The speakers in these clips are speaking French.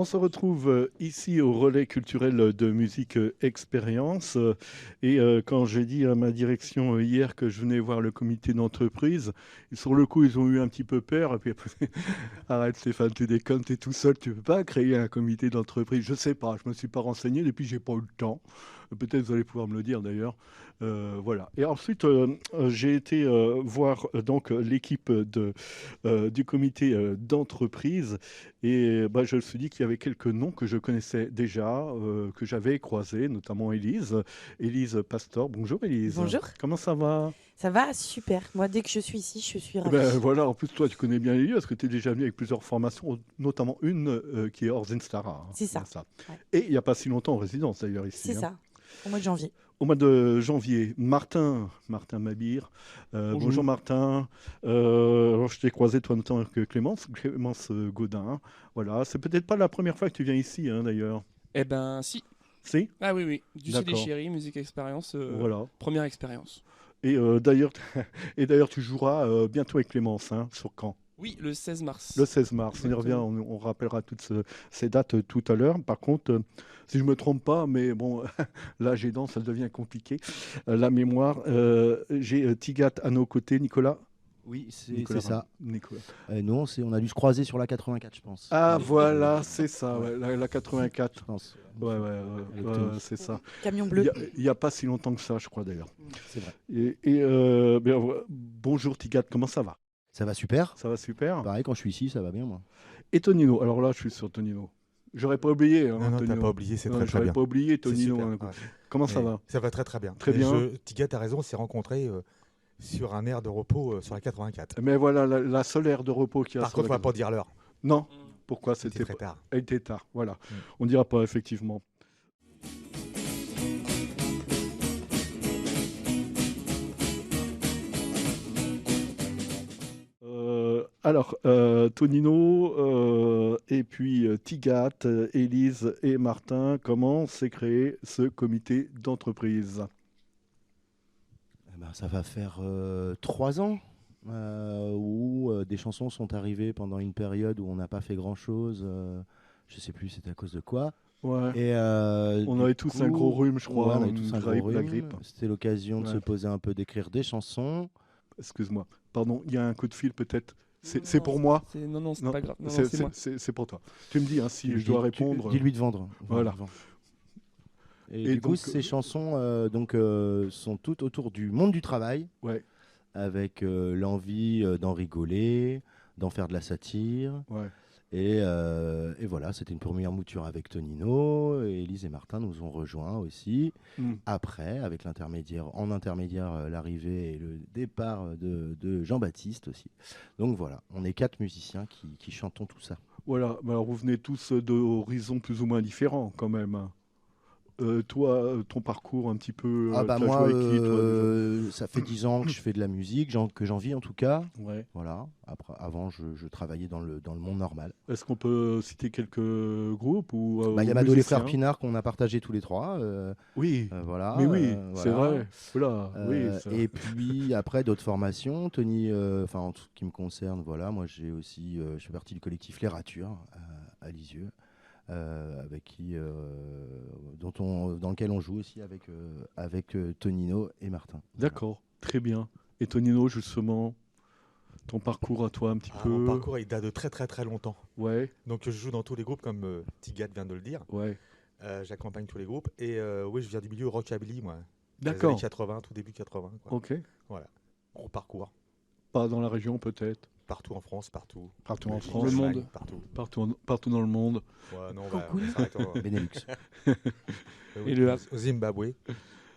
On se retrouve ici au relais culturel de musique expérience. Quand j'ai dit à ma direction hier que je venais voir le comité d'entreprise, sur le coup, ils ont eu un petit peu peur. Et puis après, arrête Stéphane, tu déconnes, t'es tout seul, tu peux pas créer un comité d'entreprise. Je sais pas, je me suis pas renseigné et puis j'ai pas eu le temps. Peut-être vous allez pouvoir me le dire d'ailleurs. Voilà. Et ensuite, j'ai été voir donc l'équipe du comité d'entreprise. Et bah, je me suis dit qu'il y avait quelques noms que je connaissais déjà, que j'avais croisés, notamment Élise. Élise Pastor. Bonjour Élise. Bonjour, Comment ça va? ça va? Super. Moi, dès que je suis ici, je suis Eh ben ravie. voilà, en plus toi tu connais bien les lieux parce que tu es déjà venu avec plusieurs formations, notamment une qui est Orzinstara, hein, C'est c'est bien ça. ça. Ouais. Et il n'y a pas si longtemps en résidence d'ailleurs C'est ici, hein. ça. Au mois de janvier. Au mois de janvier, Martin Mabir. Bonjour Bonjour. Martin. Alors, je t'ai croisé toi notamment avec Clémence Gaudin. Voilà, c'est peut-être pas la première fois que tu viens ici, hein, d'ailleurs. Eh ben, si. Si? Ah oui, oui. Du CD D'accord. Chéri, musique expérience, Voilà. première expérience. Et d'ailleurs, tu joueras bientôt avec Clémence, hein, sur Caen. Oui, le 16 Le mars. 16 mars, on y revient, Exactement. on rappellera toutes ces dates tout à l'heure. Par contre, si je ne me trompe pas, mais bon, là, j'ai dans, ça devient compliqué, la mémoire. J'ai Tigat à nos côtés, Nicolas. Oui, c'est Nicolas, ça. Nicolas. Nous, on a dû se croiser sur la 84, je pense. Ah, Avec, voilà, c'est ça, ouais, ouais, la je 84. pense. Ouais, Avec Tony. c'est ça. Camion Il bleu. n'y a pas si longtemps que ça, je crois d'ailleurs. C'est vrai. Bonjour Tigat, comment ça va? Ça va super. Ça va super. Pareil, quand je suis ici, ça va bien, moi. Et Tonino, alors là, je suis sur Tonino. J'aurais pas oublié, hein, Non, t'as Tonino. pas oublié, c'est Non, très très j'aurais bien. pas oublié C'est Tonino, super. hein. Ouais. Comment ça Et va? ça va très très bien. Très Et bien. Tigat, t'as raison, on s'est rencontrés sur un air de repos sur la 84. Mais voilà, la seule aire de repos qu'il y a Par sur contre, on la va pas dire l'heure. Non, Mm. pourquoi C'était c'était très pas... tard. Elle était tard, voilà. Mm. On dira pas, effectivement. Tonino, et puis Tigat, Élise et Martin, comment s'est créé ce comité d'entreprise? Eh ben, ça va faire 3 ans où des chansons sont arrivées pendant une période où on n'a pas fait grand-chose. Je sais plus c'était à cause de quoi. Ouais, Et on du avait tous un gros coup, rhume, je crois, ouais, on avait une tous un gros la rhume. grippe. C'était l'occasion de Ouais. se poser un peu, d'écrire des chansons. Excuse-moi, pardon, il y a un coup de fil peut-être. Non, C'est non, pour moi? Non, c'est Non, pas grave. Non, non, c'est moi. c'est pour toi. Tu me dis hein, si je dois répondre. Dis-lui de vendre. Voilà. Et Et du coup, donc, ces chansons sont toutes autour du monde du travail, ouais, avec l'envie d'en rigoler, d'en faire de la satire. ouais. Et voilà, c'était une première mouture avec Tonino. Et Élise et Martin nous ont rejoints aussi. Hmm. Après, avec en intermédiaire, l'arrivée et le départ de Jean-Baptiste aussi. Donc voilà, on est 4 musiciens qui chantons tout ça. Voilà, mais alors vous venez tous d'horizons plus ou moins différents quand même, hein. Toi, ton parcours un petit peu, Ah bah t'as moi, joué avec qui toi déjà? ça fait 10 ans que je fais de la musique, que j'en vis en tout cas. Ouais. Voilà. Après, avant, je travaillais dans le monde normal. Est-ce qu'on peut citer quelques groupes ou Bah, il y a ou Mado les frères musiciens? Pinard qu'on a partagé tous les trois. Oui, Voilà. mais oui, c'est Voilà. vrai. Voilà, oui, ça. Et puis après d'autres formations, Tony, enfin en tout ce qui me concerne, voilà, moi j'ai aussi, je fais partie du collectif Les Ratures à Lisieux, avec qui, dans lequel on joue aussi avec Tonino et Martin. Voilà. D'accord, très bien. Et Tonino, justement, ton parcours à toi un petit peu? Mon parcours, il date de très très très longtemps. Ouais, Donc je joue dans tous les groupes, comme Tigat vient de le dire. ouais. J'accompagne tous les groupes. Et oui, je viens du milieu rockabilly, moi. Les D'accord. années 80, tout début 80. Quoi. Ok. Voilà. Gros parcours. Pas dans la région peut-être, Partout en France, partout. partout en Belgique, France, Le Allemagne, monde. Partout. partout dans le monde. Ouais, non, Cancun. on s'arrête Benelux. Et le au Zimbabwe.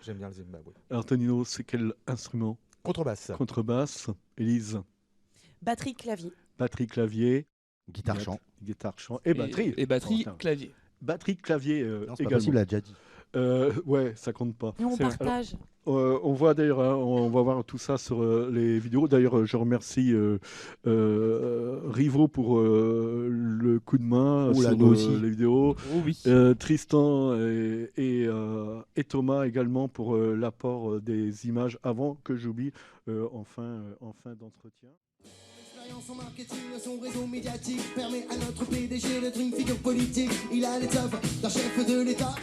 J'aime bien le Zimbabwe. Alors Tonino, c'est quel instrument? Contrebasse. Contrebasse, Élise, Batterie, clavier. batterie, clavier, Guitare chant. guitare, chant et batterie. Et batterie, Oh, putain. clavier. Batterie, clavier Non, c'est pas également. possible, elle a déjà dit. Ouais, ça compte pas. Nous, on C'est vrai. partage. On voit d'ailleurs, hein, on va voir tout ça sur les vidéos. D'ailleurs, je remercie Rivo pour le coup de main Oula, sur nous aussi. les vidéos. Oh oui. Tristan et Thomas également pour l'apport des images avant que j'oublie en fin d'entretien. Son marketing, son réseau médiatique permet à notre PDG d'être une figure politique. Il a l'étoffe d'un chef de l'État,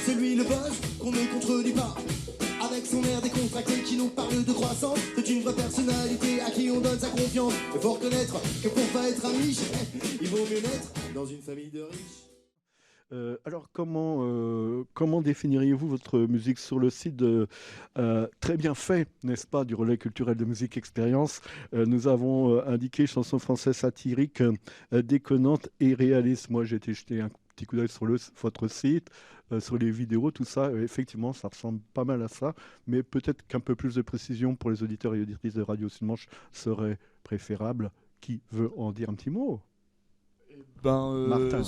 c'est lui le boss qu'on ne contredit pas. Avec son air décontracté qui nous parle de croissance, c'est une vraie personnalité à qui on donne sa confiance. Il faut reconnaître que pour pas être un riche, il vaut mieux naître dans une famille de riches. Alors, comment définiriez-vous votre musique sur le site très bien fait, n'est-ce pas, du Relais culturel de musique Expérience? Nous avons indiqué chansons françaises satiriques, déconnantes et réalistes. Moi, j'ai été jeter un petit coup d'œil sur votre site, sur les vidéos, tout ça. Effectivement, ça ressemble pas mal à ça, mais peut-être qu'un peu plus de précision pour les auditeurs et auditrices de Radio Sud-Manche serait préférable. Qui veut en dire un petit mot? Martin.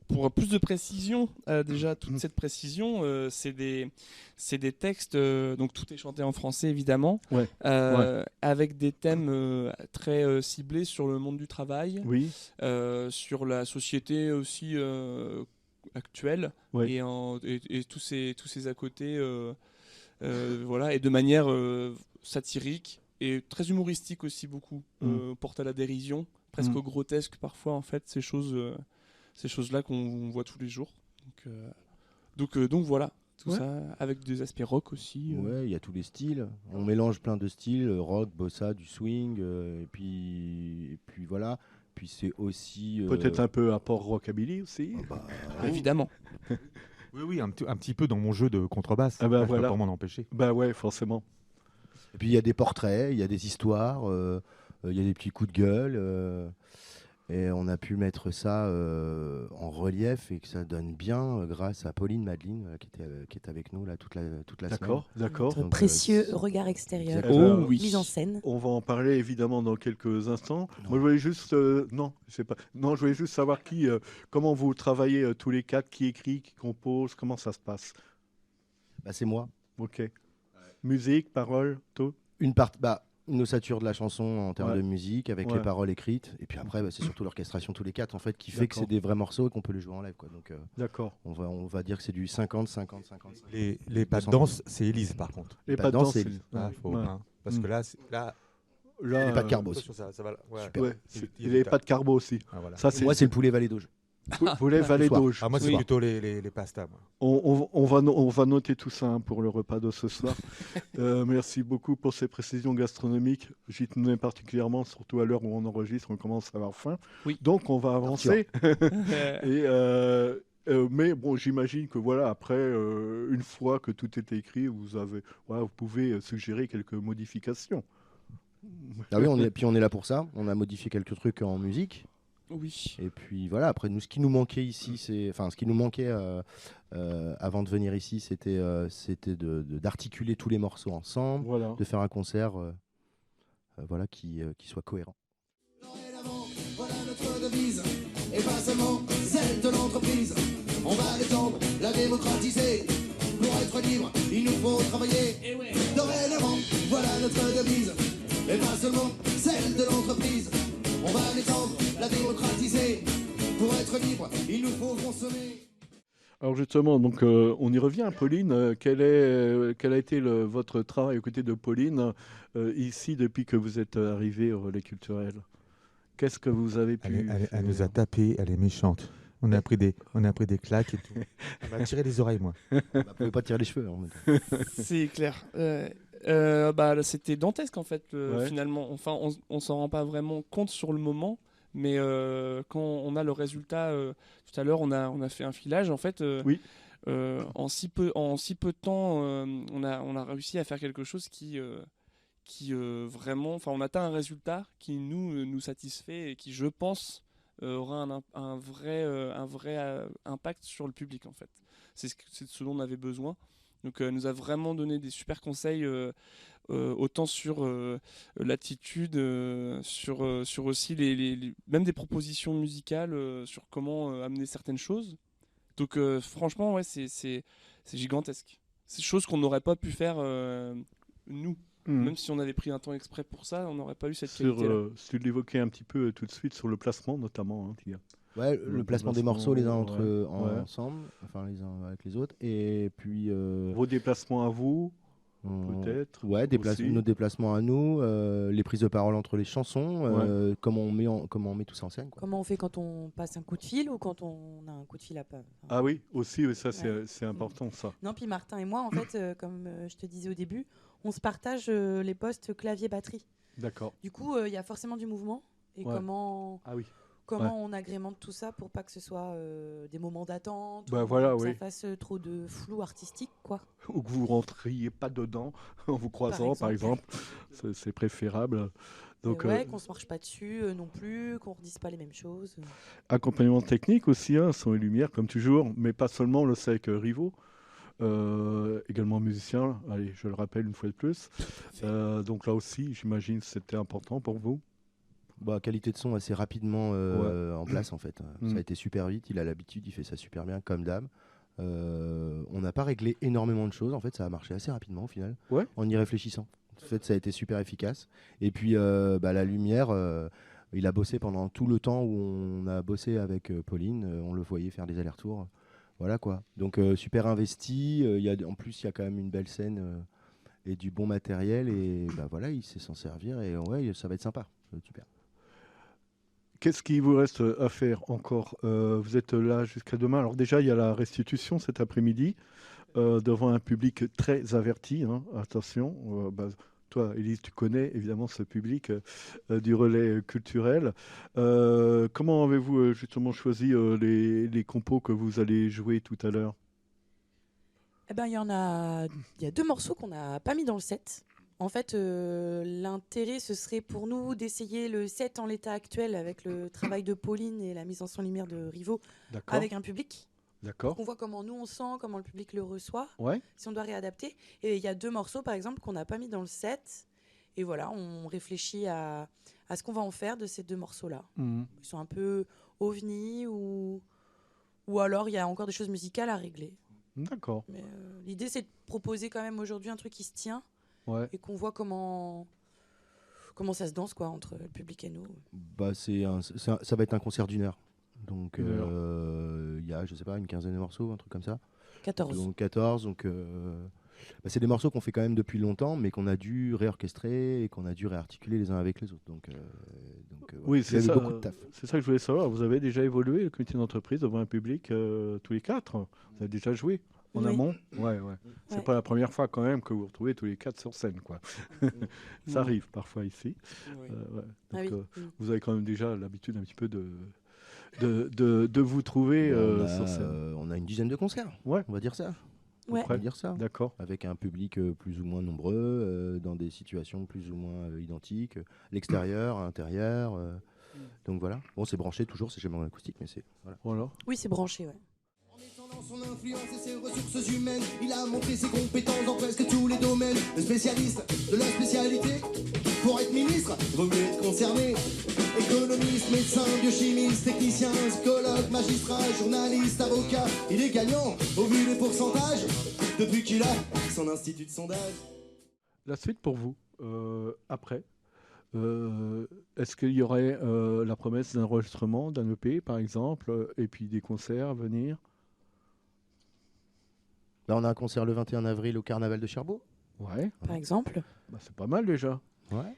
Pour plus de précision, déjà toute cette précision, c'est des textes, donc tout est chanté en français évidemment, Ouais. avec des thèmes très ciblés sur le monde du travail, Oui. sur la société aussi actuelle, Ouais. et tous ces à côté, voilà, et de manière satirique et très humoristique aussi beaucoup, porte à la dérision, presque au grotesque parfois en fait, ces choses-là qu'on voit tous les jours. Donc voilà, tout ça avec des aspects rock aussi. Ouais, il y a tous les styles. On mélange plein de styles, rock, bossa, du swing, et puis voilà. Puis c'est aussi Peut-être un peu apport rockabilly aussi. Évidemment. Oui, un petit peu dans mon jeu de contrebasse. Ah bah Je peux voilà. pas m'en empêcher. Bah ouais, forcément. Et puis il y a des portraits, il y a des histoires, il y a des petits coups de gueule. Et on a pu mettre ça en relief et que ça donne bien grâce à Pauline Madeline qui est avec nous là toute la semaine. D'accord. Notre Donc, précieux regard extérieur. exactement. Oh oui. Mise en scène. On va en parler évidemment dans quelques instants. Non. Moi, je voulais juste, non, je sais pas. Non, je voulais juste savoir comment vous travaillez tous les quatre, qui écrit, qui compose, comment ça se passe. Bah, c'est moi. Ok. Musique, paroles, tout. Une ossature de la chanson en termes Ouais. de musique avec Ouais. les paroles écrites et puis après c'est surtout l'orchestration tous les quatre en fait qui fait que D'accord. c'est des vrais morceaux et qu'on peut les jouer en live quoi. Donc D'accord. on va dire que c'est du 50-50-50. Les pas de danse, c'est Élise par contre. Et pas pas de de danse, danse. c'est- Ah, faut, Ouais. hein, parce que là, Là, Les pas de carbo aussi. ça va. Ouais. Super. Ouais, Il y a il n'y des pas de carbo aussi. Ah, voilà. Ça, Moi c'est le poulet Valet d'Auge. Poulet Valet Ce soir. d'Auge. Ah, moi, c'est Oui. plutôt les pastas. Moi. On va noter tout ça pour le repas de ce soir. Merci beaucoup pour ces précisions gastronomiques. J'y tenais particulièrement, surtout à l'heure où on enregistre, on commence à avoir faim. Oui. Donc on va avancer. Mais bon, j'imagine que voilà, après, une fois que tout est écrit, vous pouvez suggérer quelques modifications. Ah oui, on est là pour ça. On a modifié quelques trucs en musique. Oui. Et puis voilà, après ce qui nous manquait ici, ce qui nous manquait avant de venir ici, c'était d'articuler tous les morceaux ensemble, Voilà. de faire un concert qui soit cohérent. Dorénavant, voilà notre devise, et pas seulement celle de l'entreprise. On va l'étendre, la démocratiser. Pour être libre, il nous faut travailler. Dorénavant, voilà notre devise, et pas seulement celle de l'entreprise. On va l'étendre, la démocratiser. Pour être libre, il nous faut consommer. Alors justement, donc, on y revient, Pauline. Quel a été votre travail aux côtés de Pauline ici depuis que vous êtes arrivée au Relais culturel? Qu'est-ce que vous avez pu Elle nous a tapé, elle est méchante. On a pris des claques et tout. Elle m'a tiré les oreilles, moi. Vous pouvez pas tirer les cheveux. Hein. C'est clair. Là, c'était dantesque en fait, finalement. Enfin, on s'en rend pas vraiment compte sur le moment, mais quand on a le résultat, tout à l'heure, on a fait un filage. En fait, Oui. en si peu de temps, on a réussi à faire quelque chose qui vraiment, enfin, on atteint un résultat qui nous satisfait et qui, je pense, aura un vrai impact sur le public en fait. C'est ce dont on avait besoin. Donc, elle nous a vraiment donné des super conseils, autant sur l'attitude, sur aussi même des propositions musicales, sur comment amener certaines choses. Donc, franchement, ouais, c'est gigantesque. C'est des choses qu'on n'aurait pas pu faire nous. Même si on avait pris un temps exprès pour ça, on n'aurait pas eu cette qualité-là. Si tu l'évoquais un petit peu tout de suite sur le placement notamment, hein, Tia. Ouais, le placement des morceaux les uns entre ouais. ensemble, enfin les uns avec les autres, et puis Vos déplacements à vous, peut-être. Ouais, aussi. nos déplacements à nous, les prises de parole entre les chansons, comment on met tout ça en scène, quoi. Comment on fait quand on passe un coup de fil ou quand on a un coup de fil à pas. Ah oui, aussi, oui, ça Ouais. c'est important ça. Non, puis Martin et moi, en fait, comme je te disais au début, on se partage les postes clavier-batterie. D'accord. Du coup, il y a forcément du mouvement. Et Ouais. comment Ah oui. on agrémente tout ça pour pas que ce soit des moments d'attente Bah ou voilà, que ça oui. fasse trop de flou artistique, quoi. Ou que vous rentriez pas dedans en vous croisant, par exemple. C'est préférable. Donc, Ouais, qu'on se marche pas dessus non plus, qu'on redise pas les mêmes choses. accompagnement technique aussi, hein, son et lumière, comme toujours, mais pas seulement, on le sait avec Rivo. Également musicien, allez, je le rappelle une fois de plus. Donc là aussi, j'imagine que c'était important pour vous. Bah, qualité de son assez rapidement en place, en fait. Mm. Ça a été super vite, il a l'habitude, il fait ça super bien, comme d'hab. On n'a pas réglé énormément de choses, en fait, ça a marché assez rapidement au final, Ouais. en y réfléchissant. En fait, ça a été super efficace. Et puis, la lumière, il a bossé pendant tout le temps où on a bossé avec Pauline, on le voyait faire des allers-retours. Voilà quoi. Donc, super investi. En plus, il y a quand même une belle scène et du bon matériel. Et voilà, il sait s'en servir. Et ouais, ça va être sympa. Ça va être super. Qu'est-ce qu'il vous reste à faire encore? Vous êtes là jusqu'à demain. Alors déjà, il y a la restitution cet après-midi devant un public très averti, hein. Attention, toi, Élise, tu connais évidemment ce public du relais culturel. Comment avez-vous justement choisi les compos que vous allez jouer tout à l'heure? Eh ben, il y a 2 morceaux qu'on n'a pas mis dans le set. En fait, l'intérêt, ce serait pour nous d'essayer le set en l'état actuel avec le travail de Pauline et la mise en son lumière de Rivo D'accord, avec un public. d'accord. On voit comment nous on sent, comment le public le reçoit, Ouais, si on doit réadapter. Et il y a 2 morceaux, par exemple, qu'on n'a pas mis dans le set. Et voilà, on réfléchit à ce qu'on va en faire de ces 2 morceaux-là. Mhm. Ils sont un peu ovnis ou alors il y a encore des choses musicales à régler. D'accord. Mais l'idée, c'est de proposer quand même aujourd'hui un truc qui se tient Ouais. et qu'on voit comment ça se danse quoi, entre le public et nous. Bah, ça va être un concert d'1 heure. Donc, Une heure. il y a, je sais pas, une quinzaine de morceaux, un truc comme ça. 14. Donc 14. Donc, c'est des morceaux qu'on fait quand même depuis longtemps, mais qu'on a dû réorchestrer et qu'on a dû réarticuler les uns avec les autres. Donc, Oui, il y c'est avait ça. beaucoup de taf. C'est ça que je voulais savoir. Vous avez déjà évolué le comité d'entreprise devant un public tous les 4. Vous avez déjà joué en Oui. amont. Ouais, ouais. C'est Ouais. pas la première fois quand même que vous vous retrouvez tous les 4 sur scène, quoi. Ça Non. arrive parfois ici. Oui. Ouais. Ah Donc, oui. vous avez quand même déjà l'habitude un petit peu de vous trouver sur scène. On a une dizaine de concerts. Ouais. On va dire ça. Ouais. On va dire ça. D'accord. Avec un public plus ou moins nombreux, dans des situations plus ou moins identiques, l'extérieur, à l'intérieur. Donc voilà. Bon, c'est branché toujours, c'est jamais en acoustique, mais c'est voilà. Voilà. Oui, c'est branché, ouais. En étendant son influence et ses ressources humaines, il a montré ses compétences dans presque tous les domaines. Le spécialiste de la spécialité, pour être ministre, vaut mieux être concerné. Économiste, médecin, biochimiste, technicien, psychologue, magistrat, journaliste, avocat, il est gagnant au vu des pourcentages depuis qu'il a son institut de sondage. La suite pour vous, après, est-ce qu'il y aurait la promesse d'un enregistrement, d'un EP par exemple, et puis des concerts à venir? Là, on a un concert le 21 avril au Carnaval de Cherbourg. Ouais, Par exemple. bah, c'est pas mal déjà. Ouais.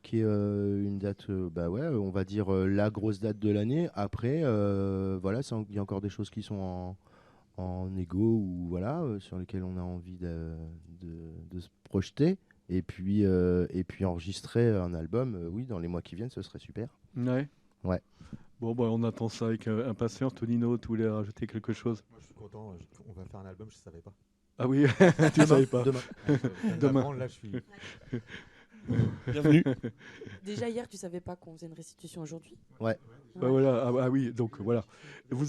Qui est une date, on va dire la grosse date de l'année. Après, voilà, il y a encore des choses qui sont en égo ou voilà, sur lesquelles on a envie de se projeter. Et puis enregistrer un album, oui, dans les mois qui viennent, ce serait super. Ouais. Ouais. Bon, bah, on attend ça avec impatience. Tonino, tu voulais rajouter quelque chose? Moi, je suis content. On va faire un album, je ne savais pas. Ah oui, tu ne savais pas. Demain. Demain. Là, je suis. Bienvenue. Déjà hier, tu savais pas qu'on faisait une restitution aujourd'hui. Ouais. Bah, voilà. Ah oui, donc voilà. Vous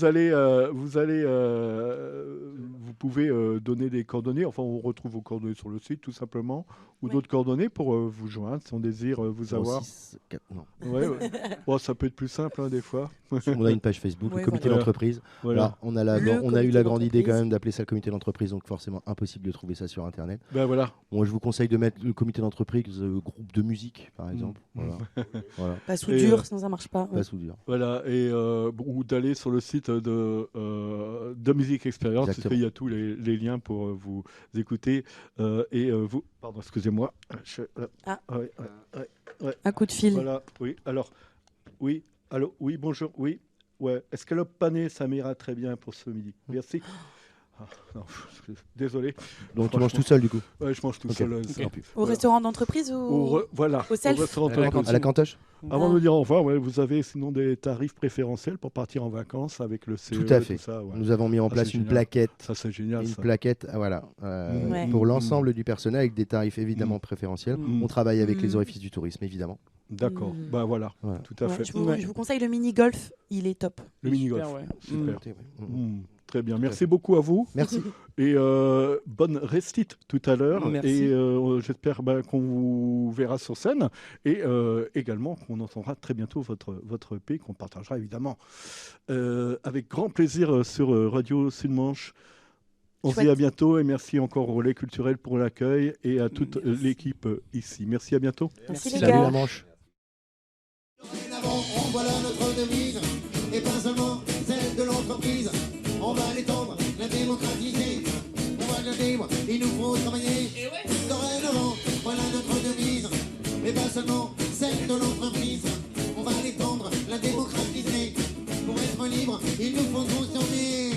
pouvez donner des coordonnées. Enfin, on retrouve vos coordonnées sur le site, tout simplement, ou Oui. d'autres coordonnées pour vous joindre si on désire vous avoir. 06, 4, non. Ouais. Bon, ça peut être plus simple hein, des fois. On a une page Facebook, Ouais, le comité voilà. d'entreprise. Voilà. Alors, on a Le eu comité la grande idée quand d'entreprise. même d'appeler ça le comité d'entreprise, donc forcément impossible de trouver ça sur Internet. Ben voilà. Moi, je vous conseille de mettre le comité d'entreprise groupe de musique, par exemple. Mm. Voilà. Voilà. Pas sous Et, dur, sinon ça marche pas. Pas sous dur. Voilà, et ou d'aller sur le site de Musique Expérience, parce Exactement. qu'il y a tous les liens pour vous écouter. Et vous. Pardon, excusez-moi. Ah. Ouais, ouais. Un coup de fil. Voilà, oui. Alors, oui. Allô, oui, bonjour, oui. Ouais. Est-ce que le pané, ça m'ira très bien pour ce midi? Merci. Ah, non, désolé. Donc tu Franchement. manges tout seul du coup. Ouais, je mange tout Ok. seul. Tant pis. Au restaurant d'entreprise ou Voilà, au self restaurant À la, d'entreprise. à la cantoche. Avant de me dire au revoir, ouais, vous avez sinon des tarifs préférentiels pour partir en vacances avec le CE, Tout à fait. ça, ouais. Nous avons mis en Ça, place c'est une génial. plaquette. Ça, c'est génial. Une Ça. plaquette, voilà, Ouais. pour l'ensemble du personnel avec des tarifs évidemment préférentiels. Mm. On travaille avec les Mm. orifices du tourisme, évidemment. D'accord. Mm. Bah voilà, Voilà. tout à Ouais, fait. je vous conseille le mini-golf, il est top. Le mini-golf. Super, ouais. Super. Écoutez, ouais. Très bien. Merci beaucoup à vous. Merci. Et bonne restite tout à l'heure. Merci. Et j'espère qu'on vous verra sur scène. Et également qu'on entendra très bientôt votre EP, qu'on partagera évidemment avec grand plaisir sur Radio Sud-Manche. On se dit Chouette. à bientôt et merci encore au Relais Culturel pour l'accueil et à toute Merci. l'équipe ici. Merci, à bientôt. Merci Merci. les Salut gars. la Manche. Dorénavant, on voilà notre devise, et pas seulement celle de l'entreprise. On va l'étendre, la démocratiser. On va la libre, il nous faut travailler. Dorénavant, voilà notre devise, et pas seulement celle de l'entreprise. On va l'étendre, la démocratiser. Pour être libre, il nous faut consommer.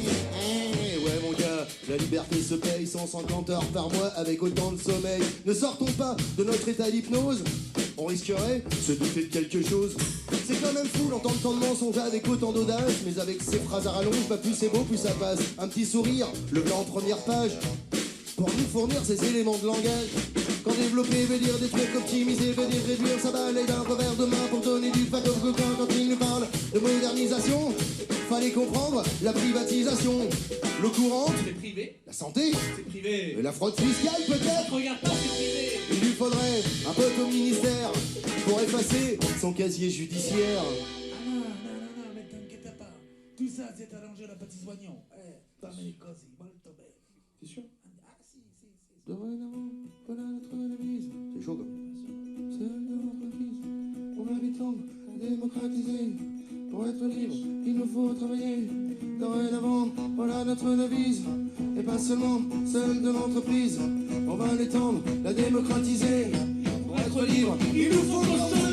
Ouais mon gars, la liberté se paye 150 heures par mois avec autant de sommeil. Ne sortons pas de notre état d'hypnose. On risquerait se douter de quelque chose. C'est quand même fou d'entendre tant de mensonges avec autant d'audace. Mais avec ces phrases à rallonge, bah plus c'est beau, plus ça passe. Un petit sourire, le blanc en première page, pour nous fournir ces éléments de langage. Quand développer veut dire des trucs optimisés, veut dire réduire sa balaye d'un revers de main pour donner du pack au coquin. Quand il nous parle de modernisation, fallait comprendre la privatisation. L'eau courante, C'est privé, la santé, c'est privé. et la fraude fiscale peut-être. Regarde pas, c'est privé. Il lui faudrait un pote au ministère pour effacer son casier judiciaire. Ah non, mais t'inquiète pas. Tout ça, c'est arrangé à la petite soignon. Dammi così, molto bene. T'es sûr? Ah, si. Dorénavant, voilà notre devise. C'est chaud comme ça. Celle de l'entreprise, on va l'étendre, la démocratiser. Pour être libre, il nous faut travailler. Dorénavant, voilà notre devise. Et pas seulement celle de l'entreprise. On va l'étendre, la démocratiser. Pour être libre, il nous faut consommer.